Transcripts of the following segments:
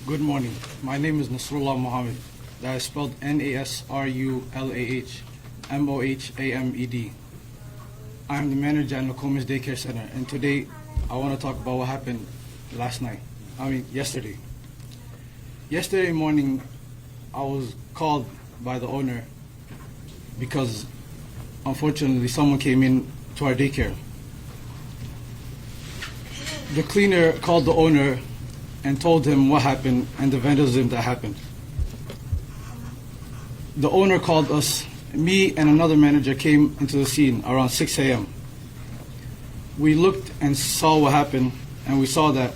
Good morning. My name is Nasrullah Mohammed. That is spelled Nasrullah-Mohammed. I am the manager at Nokomis Daycare Center, and today I want to talk about what happened yesterday. Yesterday morning, I was called by the owner because unfortunately someone came in to our daycare. The cleaner called the owner and told him what happened and the vandalism that happened. The owner called us. Me and another manager came into the scene around 6 a.m. We looked and saw what happened, and we saw that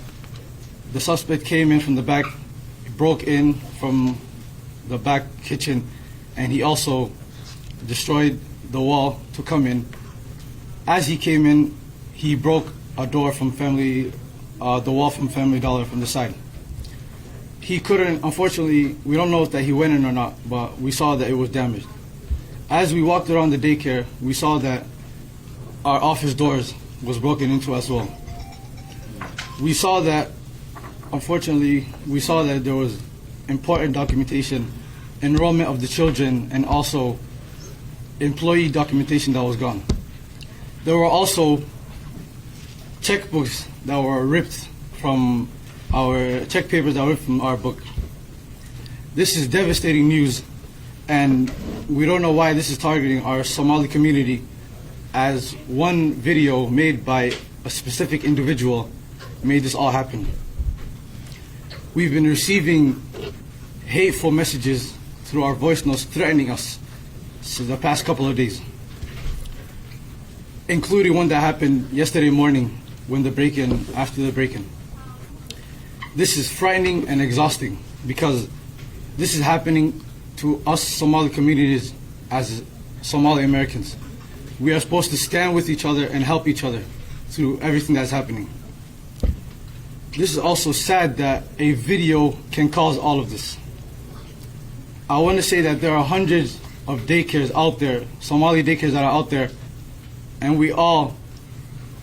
the suspect came in from the back, broke in from the back kitchen, and he also destroyed the wall to come in. As he came in, he broke a door from the wall from Family Dollar from the side. He couldn't, unfortunately, we don't know if that he went in or not, but we saw that it was damaged. As we walked around the daycare, we saw that our office doors was broken into as well. We saw that, unfortunately, there was important documentation, enrollment of the children, and also employee documentation that was gone. There were also checkbooks that were ripped from our check papers that were ripped from our book. This is devastating news, and we don't know why this is targeting our Somali community, as one video made by a specific individual made this all happen. We've been receiving hateful messages through our voice notes threatening us for the past couple of days, including one that happened yesterday morning after the break-in. This is frightening and exhausting because this is happening to us Somali communities as Somali Americans. We are supposed to stand with each other and help each other through everything that's happening. This is also sad that a video can cause all of this. I want to say that there are hundreds of daycares out there, Somali daycares that are out there, and we all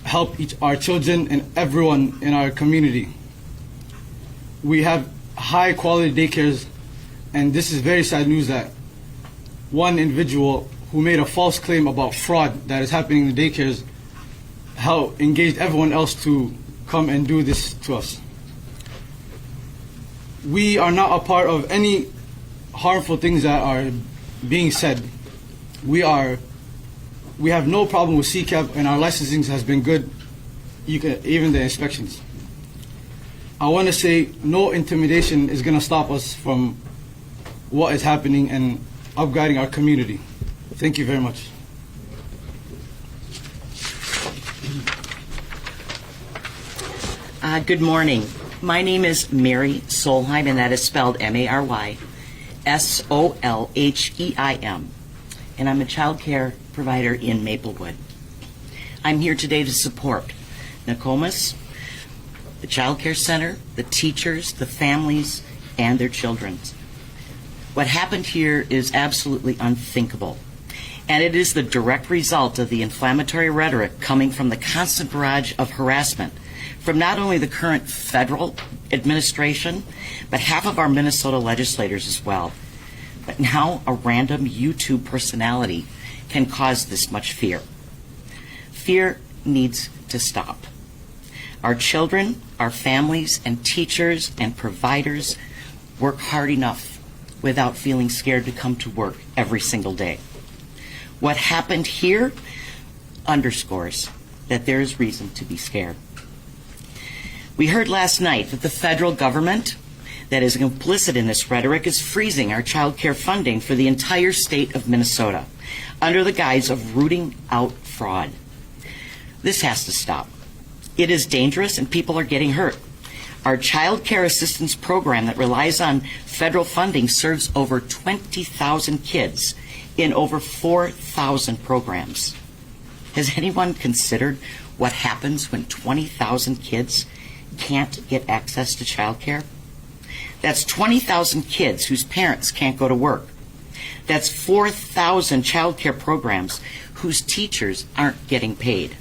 help our children and everyone in our community. We have high quality daycares, and this is very sad news that one individual who made a false claim about fraud that is happening in the daycares engaged everyone else to come and do this to us. We are not a part of any harmful things that are being said. We have no problem with CCAP, and our licensing has been good, even the inspections. I want to say no intimidation is going to stop us from what is happening and upguiding our community. Thank you very much. Good morning. My name is Mary Solheim, and that is spelled M-A-R-Y-S-O-L-H-E-I-M. And I'm a child care provider in Maplewood. I'm here today to support Nokomis, the child care center, the teachers, the families, and their children. What happened here is absolutely unthinkable, and it is the direct result of the inflammatory rhetoric coming from the constant barrage of harassment from not only the current federal administration, but half of our Minnesota legislators as well. But now a random YouTube personality can cause this much fear. Fear needs to stop. Our children, our families, and teachers and providers work hard enough without feeling scared to come to work every single day. What happened here underscores that there is reason to be scared. We heard last night that the federal government that is complicit in this rhetoric is freezing our child care funding for the entire state of Minnesota under the guise of rooting out fraud. This has to stop. It is dangerous and people are getting hurt. Our child care assistance program that relies on federal funding serves over 20,000 kids in over 4,000 programs. Has anyone considered what happens when 20,000 kids can't get access to child care? That's 20,000 kids whose parents can't go to work. That's 4,000 child care programs whose teachers aren't getting paid.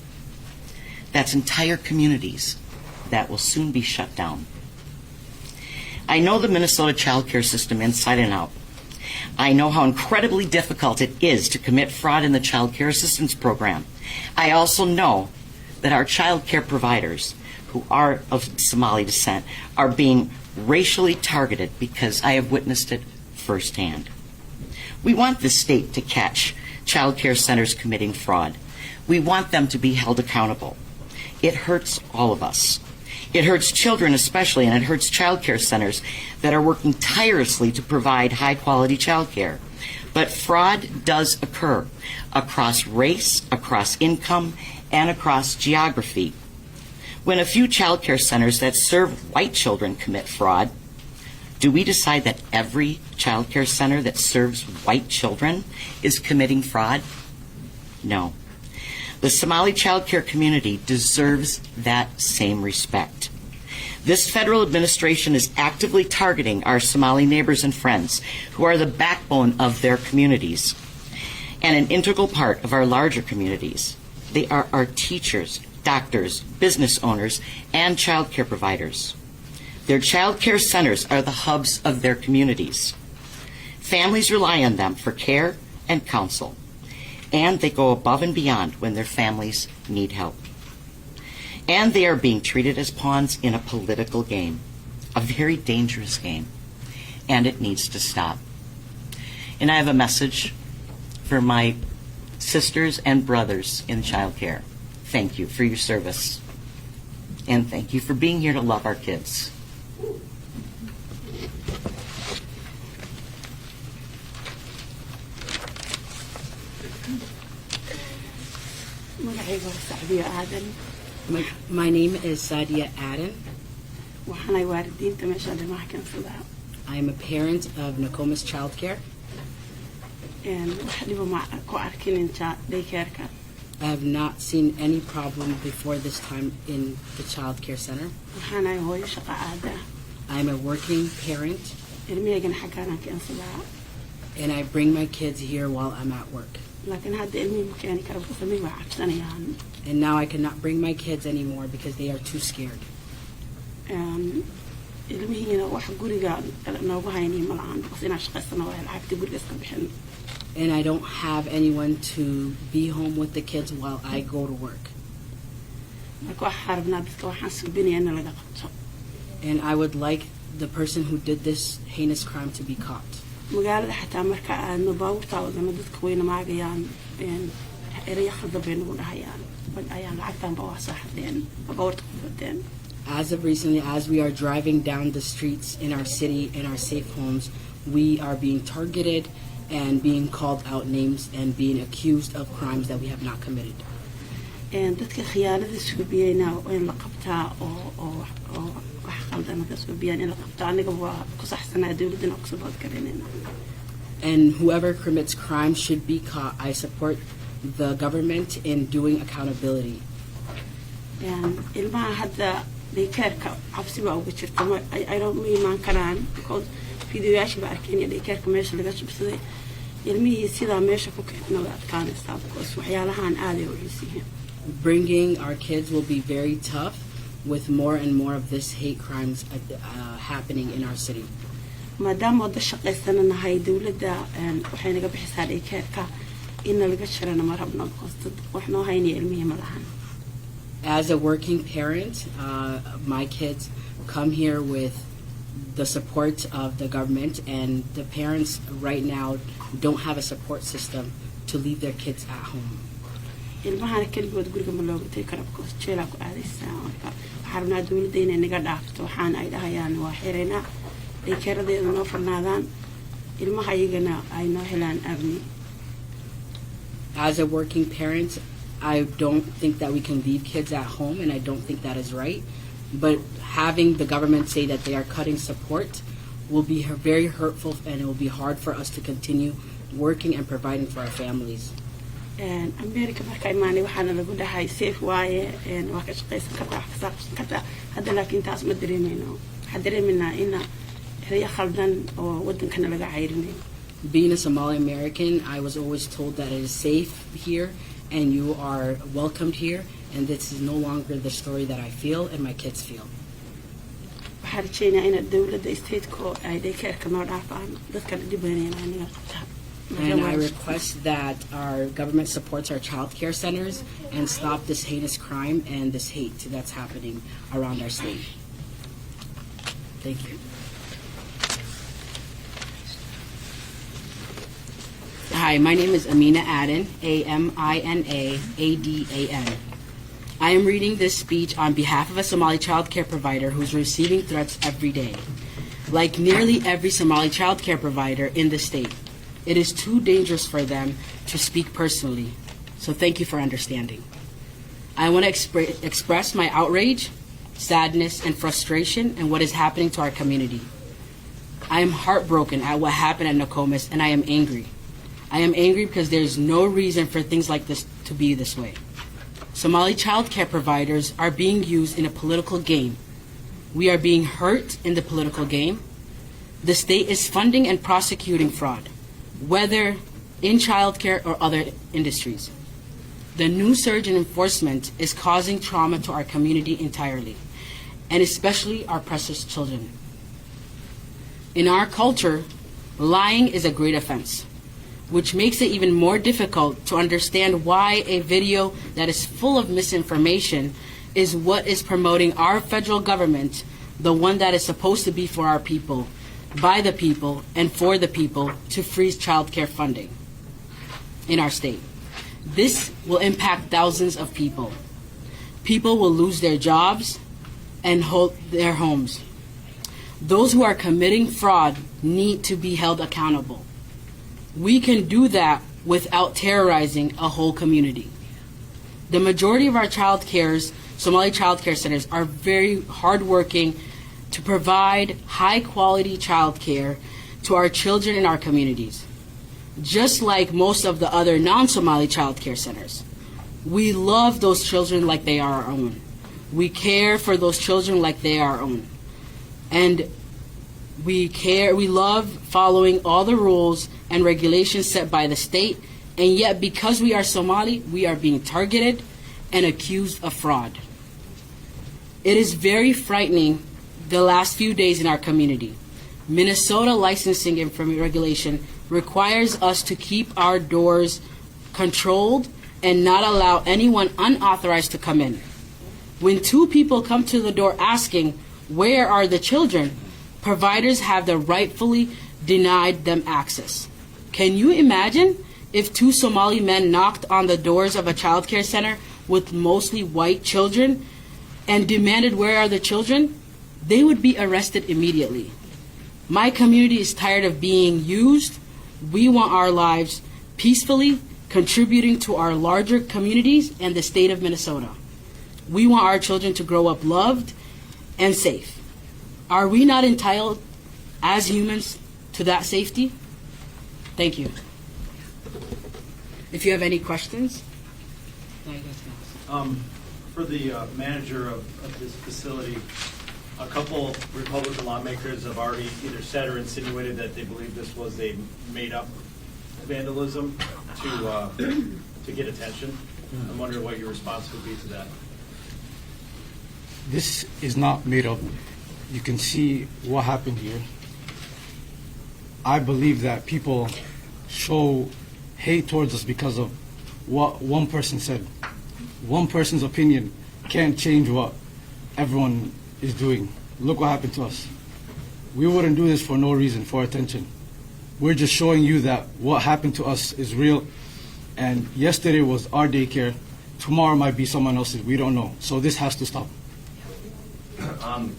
That's entire communities that will soon be shut down. I know the Minnesota child care system inside and out. I know how incredibly difficult it is to commit fraud in the child care assistance program. I also know that our child care providers, who are of Somali descent, are being racially targeted because I have witnessed it firsthand. We want the state to catch child care centers committing fraud. We want them to be held accountable. It hurts all of us. It hurts children especially, and it hurts child care centers that are working tirelessly to provide high-quality child care. But fraud does occur across race, across income, and across geography. When a few child care centers that serve white children commit fraud, do we decide that every child care center that serves white children is committing fraud? No. The Somali child care community deserves that same respect. This federal administration is actively targeting our Somali neighbors and friends who are the backbone of their communities and an integral part of our larger communities. They are our teachers, doctors, business owners, and child care providers. Their child care centers are the hubs of their communities. Families rely on them for care and counsel, and they go above and beyond when their families need help. And they are being treated as pawns in a political game, a very dangerous game, and it needs to stop. And I have a message for my sisters and brothers in child care. Thank you for your service, and thank you for being here to love our kids. My name is Sadia Aden. I am a parent of Nokomis Childcare. I have not seen any problem before this time in the child care center. I am a working parent, and I bring my kids here while I'm at work. And now I cannot bring my kids anymore because they are too scared. And I don't have anyone to be home with the kids while I go to work. And I would like the person who did this heinous crime to be caught. As of recently, as we are driving down the streets in our city, in our safe homes, we are being targeted and being called out names and being accused of crimes that we have not committed. And whoever commits crime should be caught. I support the government in doing accountability. And I don't mean man karan because fiidiyoyaasha ba arkeen daycare meesha laga shubsaday ilmihii sida meesha ku keenay adkaanaysa because waxyaalahan aad ay u xiisiyeen. Bringing our kids will be very tough with more and more of this hate crimes happening in our city. Madam wada shaqaysananahay dawladda waxay naga bixisaa daycare-ka in laga shirana ma rabno because wax noo haynay ilmihii ma lahan. As a working parent, my kids come here with the support of the government, and the parents right now don't have a support system to leave their kids at home. As a working parent, I don't think that we can leave kids at home, and I don't think that is right. But having the government say that they are cutting support will be very hurtful, and it will be hard for us to continue working and providing for our families. And America markay maani waxana lagu dhahay safe waaye and waa ka shaqeysan kartaa xisaabsan kartaa hadda laakiin taas ma dareemayno waxa dareemayna in riya khaldan oo wadankana laga cayrinay. Being a Somali American, I was always told that it is safe here and you are welcomed here, and this is no longer the story that I feel and my kids feel. waxaan rajaynayaa ina dowladda stateko ay daycareka noo dhaafaan dadkan dhibanayna aniga. And I request that our government supports our child care centers and stop this heinous crime and this hate that's happening around our state. Thank you. Hi, my name is Amina Adan, Aminaaadan. I am reading this speech on behalf of a Somali child care provider who's receiving threats every day. Like nearly every Somali child care provider in the state, it is too dangerous for them to speak personally, so thank you for understanding. I want to express my outrage, sadness, and frustration in what is happening to our community. I am heartbroken at what happened at Nokomis, and I am angry. I am angry because there is no reason for things like this to be this way. Somali child care providers are being used in a political game. We are being hurt in the political game. The state is funding and prosecuting fraud, whether in childcare or other industries. The new surge in enforcement is causing trauma to our community entirely, and especially our precious children. In our culture, lying is a great offense, which makes it even more difficult to understand why a video that is full of misinformation is what is promoting our federal government, the one that is supposed to be for our people, by the people, and for the people, to freeze child care funding in our state. This will impact thousands of people. People will lose their jobs and their homes. Those who are committing fraud need to be held accountable. We can do that without terrorizing a whole community. The majority of our Somali child care centers are very hardworking to provide high-quality child care to our children in our communities, just like most of the other non-Somali child care centers. We love those children like they are our own. We care for those children like they are our own. And we love following all the rules and regulations set by the state, and yet because we are Somali, we are being targeted and accused of fraud. It is very frightening the last few days in our community. Minnesota licensing and regulation requires us to keep our doors controlled and not allow anyone unauthorized to come in. When two people come to the door asking, "Where are the children?" providers have the rightfully denied them access. Can you imagine if two Somali men knocked on the doors of a child care center with mostly white children and demanded, "Where are the children?" They would be arrested immediately. My community is tired of being used. We want our lives peacefully, contributing to our larger communities and the state of Minnesota. We want our children to grow up loved and safe. Are we not entitled as humans to that safety? Thank you. If you have any questions, now you guys can ask. For the manager of this facility, a couple Republican lawmakers have already either said or insinuated that they believe this was a made-up vandalism to get attention. I'm wondering what your response would be to that. This is not made up. You can see what happened here. I believe that people show hate towards us because of what one person said. One person's opinion can't change what everyone is doing. Look what happened to us. We wouldn't do this for no reason, for attention. We're just showing you that what happened to us is real. And yesterday was our daycare. Tomorrow might be someone else's. We don't know. So this has to stop.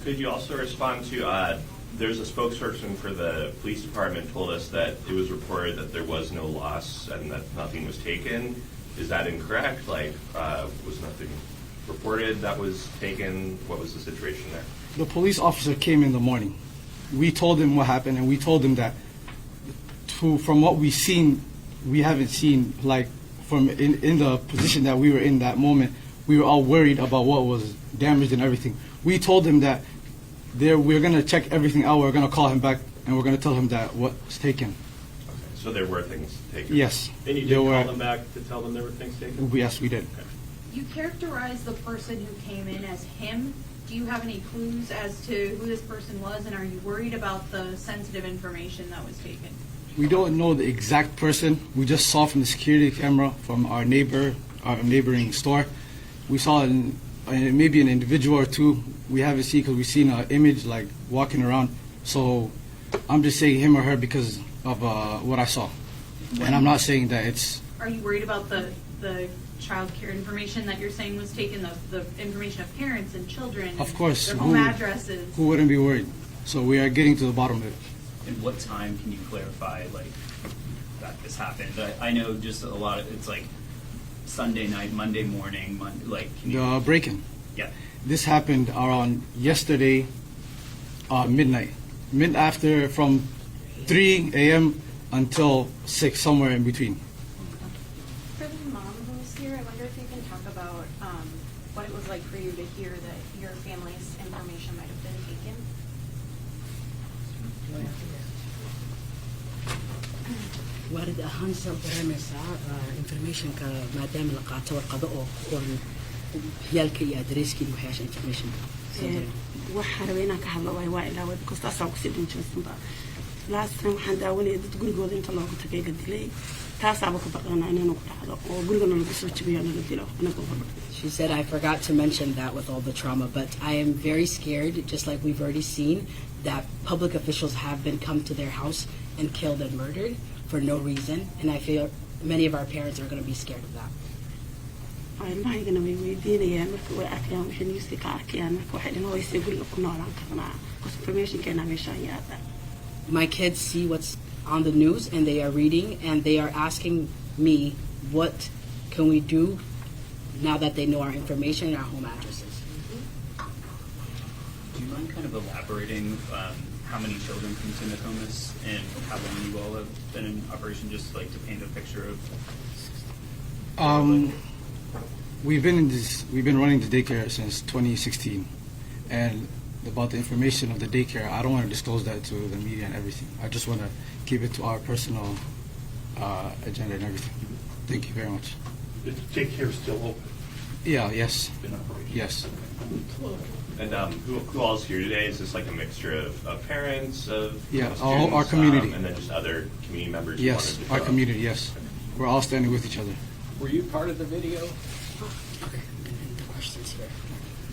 Could you also respond to, there's a spokesperson for the police department told us that it was reported that there was no loss and that nothing was taken. Is that incorrect? Like, was nothing reported that was taken? What was the situation there? The police officer came in the morning. We told him what happened, and we told him that from what we've seen, we haven't seen, like, from in the position that we were in that moment, we were all worried about what was damaged and everything. We told him that we're going to check everything out. We're going to call him back, and we're going to tell him that what's taken. Okay. So there were things taken? Yes. And you did call them back to tell them there were things taken? Yes, we did. Okay. You characterize the person who came in as him Do you have any clues as to who this person was, and are you worried about the sensitive information that was taken? We don't know the exact person. We just saw from the security camera from our neighboring store. We saw maybe an individual or two. We haven't seen because we've seen an image like walking around. So I'm just saying him or her because of what I saw. And I'm not saying that it's... Are you worried about the child care information that you're saying was taken, the information of parents and children? Of course. Their home addresses? Who wouldn't be worried? So we are getting to the bottom of it. And what time can you clarify, like, that this happened? I know just a lot of, it's like Sunday night, Monday morning, like, can you... The break-in. Yeah. This happened around yesterday, midnight. After from 3 a.m. until 6, somewhere in between. For the mom who's here, I wonder if you can talk about what it was like for you to hear that your family's information might have been taken. waalid ahaan soo dareemaysaa informationka maadaama la qaato warqado oo qoran yaalka iyo adresskii waxyaasha information waxaan rabay inaan ka hadlo waa ilaaway because taasaan kusii dhinjaysanba last time waxaan daawanaya dad gurigooda inta loogu tagay la dilay taasaaba ka baqanaa inaynu ku dhacdo oo gurigana lagu soo jabiyo na la dilo anagoo hormar. She said, I forgot to mention that with all the trauma, but I am very scared, just like we've already seen, that public officials have been come to their house and killed and murdered for no reason, and I feel many of our parents are going to be scared of that. ilmahaygana way weydiinayaan marka way arkayaan wixii newska ka arkayaan marka waxay dhan hoysay guriga ku noolaan karnaa because informationkeena meeshaan yaada. My kids see what's on the news and they are reading and they are asking me what can we do now that they know our information and our home addresses. Do you mind kind of elaborating how many children come to Nokomis and how long you all have been in operation, just like to paint a picture of... We've been running the daycare since 2016, and about the information of the daycare, I don't want to disclose that to the media and everything. I just want to keep it to our personal agenda and everything. Thank you very much. The daycare is still open Yes, in operation? yes. And who all is here today? Is this like a mixture of parents, of Yeah, students, our community. and then just other community members? who Yes, wanted to our show up? community, yes. We're all standing with each other. Were you part of the video? Okay, the questions here.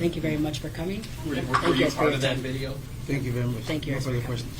Thank you very much for coming. Were Thank you you part for of that video? Thank you very much. Thank you. No further questions.